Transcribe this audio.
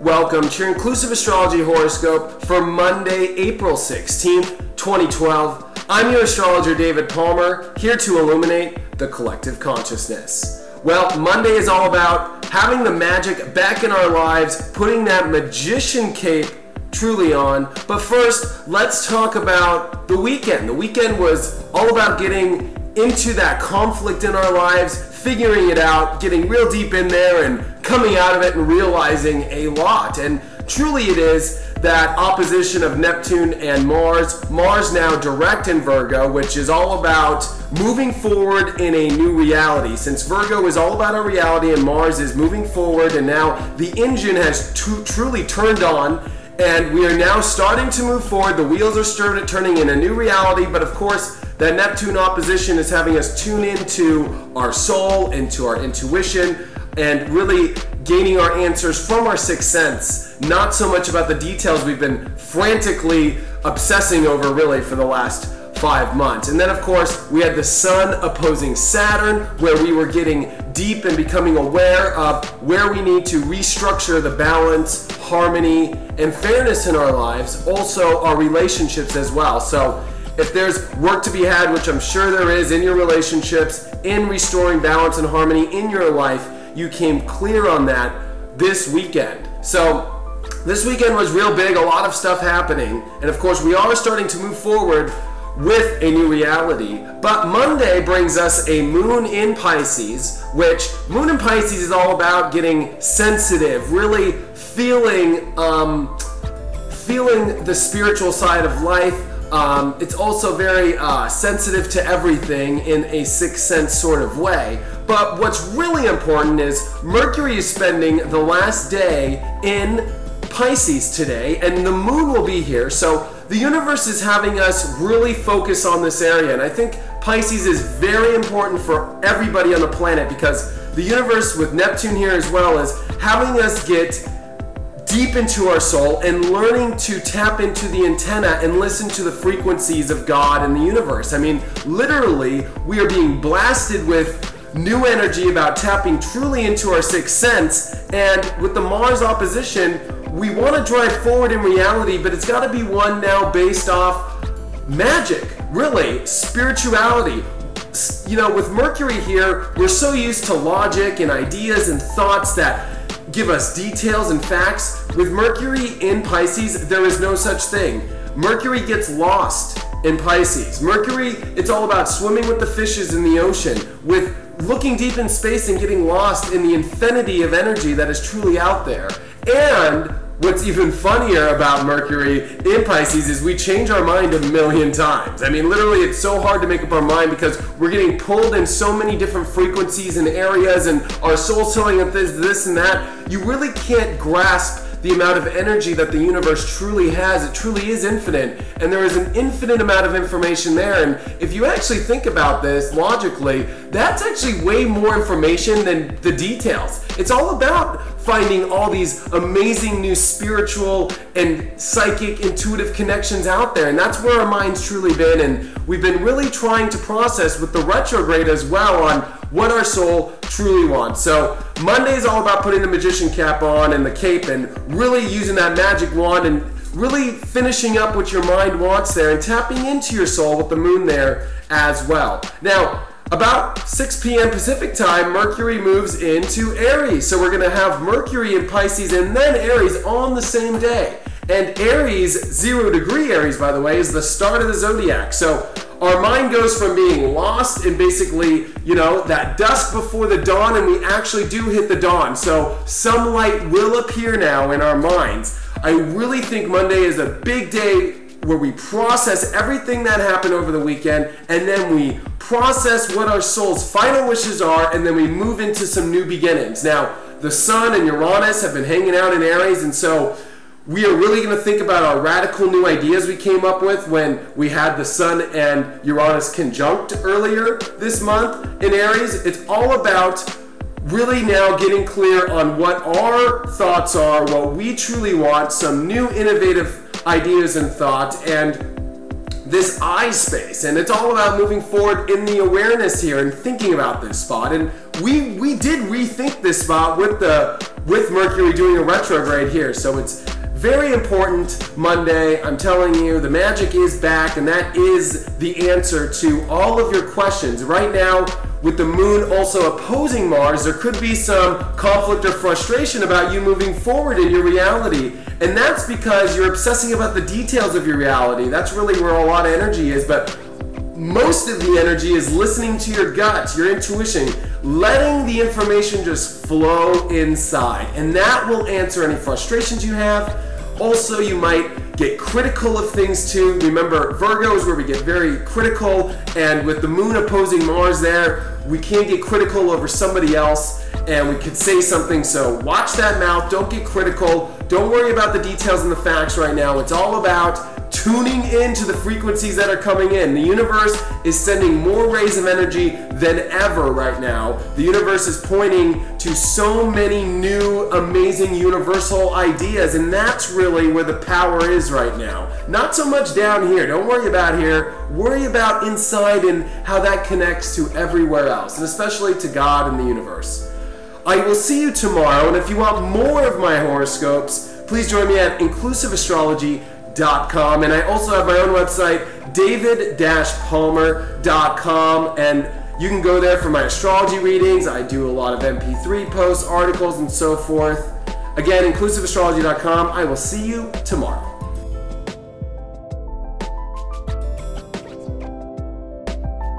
Welcome to your Inclusive Astrology Horoscope for Monday, April 16th, 2012. I'm your astrologer, David Palmer, here to illuminate the collective consciousness. Well, Monday is all about having the magic back in our lives, putting that magician cape truly on. But first, let's talk about the weekend. The weekend was all about getting into that conflict in our lives, figuring it out, getting real deep in there and coming out of it and realizing a lot. And truly it is that opposition of Neptune and Mars. Mars now direct in Virgo, which is all about moving forward in a new reality. Since Virgo is all about our reality and Mars is moving forward, and now the engine has truly turned on, and we are now starting to move forward. The wheels are turning in a new reality, but of course, that Neptune opposition is having us tune into our soul, into our intuition, and really gaining our answers from our sixth sense, not so much about the details we've been frantically obsessing over really for the last 5 months. And then of course, we had the Sun opposing Saturn, where we were getting deep and becoming aware of where we need to restructure the balance, harmony, and fairness in our lives, also our relationships as well. So if there's work to be had, which I'm sure there is in your relationships, in restoring balance and harmony in your life, you came clear on that this weekend. So this weekend was real big, a lot of stuff happening, and of course we are starting to move forward with a new reality. But Monday brings us a moon in Pisces, which moon in Pisces is all about getting sensitive, really feeling the spiritual side of life. It's also very sensitive to everything in a sixth sense sort of way. But what's really important is Mercury is spending the last day in Pisces today, and the moon will be here. So the universe is having us really focus on this area. And I think Pisces is very important for everybody on the planet, because the universe with Neptune here as well is having us get deep into our soul and learning to tap into the antenna and listen to the frequencies of God and the universe. I mean, literally, we are being blasted with new energy about tapping truly into our sixth sense. And with the Mars opposition, we want to drive forward in reality, but it's got to be one now based off magic, really, spirituality. You know, with Mercury here, we're so used to logic and ideas and thoughts that give us details and facts. With Mercury in Pisces, there is no such thing. Mercury gets lost in Pisces. Mercury, it's all about swimming with the fishes in the ocean, with looking deep in space and getting lost in the infinity of energy that is truly out there. And what's even funnier about Mercury in Pisces is we change our mind a million times. I mean, literally, it's so hard to make up our mind because we're getting pulled in so many different frequencies and areas, and our soul's telling us this and that. You really can't grasp the amount of energy that the universe truly has. It truly is infinite, and there is an infinite amount of information there. And if you actually think about this logically, that's actually way more information than the details. It's all about finding all these amazing new spiritual and psychic intuitive connections out there, and that's where our mind's truly been. And we've been really trying to process with the retrograde as well on what our soul truly wants. So Monday is all about putting the magician cap on and the cape and really using that magic wand and really finishing up what your mind wants there and tapping into your soul with the moon there as well. Now, about 6 p.m. Pacific time, Mercury moves into Aries. So we're going to have Mercury in Pisces and then Aries on the same day. And Aries, 0 degree Aries, by the way, is the start of the zodiac. So our mind goes from being lost in basically, you know, that dusk before the dawn, and we actually do hit the dawn. So some light will appear now in our minds. I really think Monday is a big day where we process everything that happened over the weekend, and then we process what our soul's final wishes are, and then we move into some new beginnings. Now, the Sun and Uranus have been hanging out in Aries, and so we are really going to think about our radical new ideas we came up with when we had the Sun and Uranus conjunct earlier this month in Aries. It's all about really now getting clear on what our thoughts are, what we truly want, some new innovative ideas and thought, and this I space, and it's all about moving forward in the awareness here and thinking about this spot. And we did rethink this spot with Mercury doing a retrograde here, so it's very important Monday. I'm telling you, the magic is back, and that is the answer to all of your questions. Right now, with the moon also opposing Mars, there could be some conflict or frustration about you moving forward in your reality. And that's because you're obsessing about the details of your reality. That's really where a lot of energy is, but most of the energy is listening to your gut, your intuition, letting the information just flow inside. And that will answer any frustrations you have. Also, you might get critical of things too. Remember, Virgo is where we get very critical, and with the moon opposing Mars there, we can't get critical over somebody else, and we could say something. So watch that mouth, don't get critical, don't worry about the details and the facts right now. It's all about tuning into the frequencies that are coming in. The universe is sending more rays of energy than ever right now. The universe is pointing to so many new, amazing universal ideas, and that's really where the power is right now. Not so much down here. Don't worry about here. Worry about inside and how that connects to everywhere else, and especially to God and the universe. I will see you tomorrow, and if you want more of my horoscopes, please join me at inclusiveastrology.com. And I also have my own website, david-palmer.com, and you can go there for my astrology readings. I do a lot of MP3 posts, articles, and so forth. Again, inclusiveastrology.com. I will see you tomorrow.